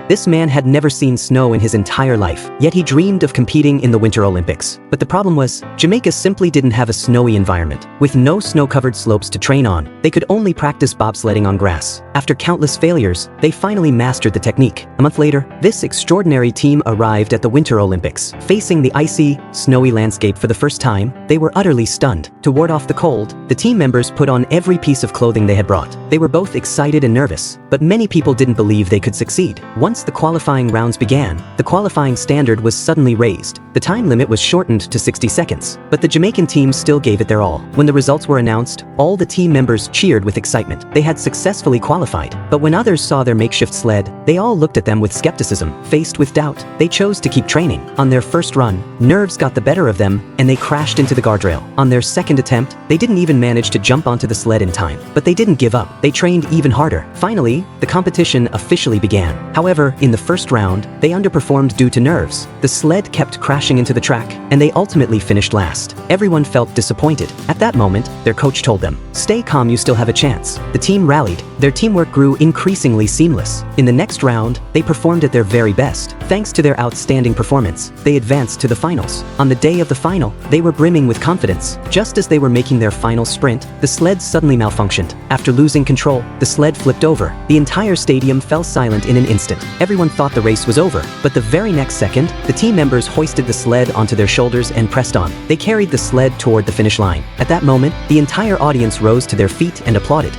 This man had never seen snow in his entire life, yet he dreamed of competing in the Winter Olympics. But the problem was, Jamaica simply didn't have a snowy environment. With no snow-covered slopes to train on, they could only practice bobsledding on grass. After countless failures, they finally mastered the technique. A month later, this extraordinary team arrived at the Winter Olympics. Facing the icy, snowy landscape for the first time, they were utterly stunned. To ward off the cold, the team members put on every piece of clothing they had brought. They were both excited and nervous, but many people didn't believe they could succeed. Once the qualifying rounds began, the qualifying standard was suddenly raised. The time limit was shortened to 60 seconds, but the Jamaican team still gave it their all. When the results were announced, all the team members cheered with excitement. They had successfully qualified, but when others saw their makeshift sled, they all looked at them with skepticism. Faced with doubt, they chose to keep training. On their first run, nerves got the better of them, and they crashed into the guardrail. On their second attempt, they didn't even manage to jump onto the sled in time. But they didn't give up. They trained even harder. Finally, the competition officially began. However, in the first round, they underperformed due to nerves. The sled kept crashing into the track, and they ultimately finished last. Everyone felt disappointed. At that moment, their coach told them, "Stay calm, you still have a chance." The team rallied. Their teamwork grew increasingly seamless. In the next round, they performed at their very best. Thanks to their outstanding performance, they advanced to the finals. On the day of the final, they were brimming with confidence. Just as they were making their final sprint, the sled suddenly malfunctioned. After losing control, the sled flipped over. The entire stadium fell silent in an instant. Everyone thought the race was over, but the very next second, the team members hoisted the sled onto their shoulders and pressed on. They carried the sled toward the finish line. At that moment, the entire audience rose to their feet and applauded.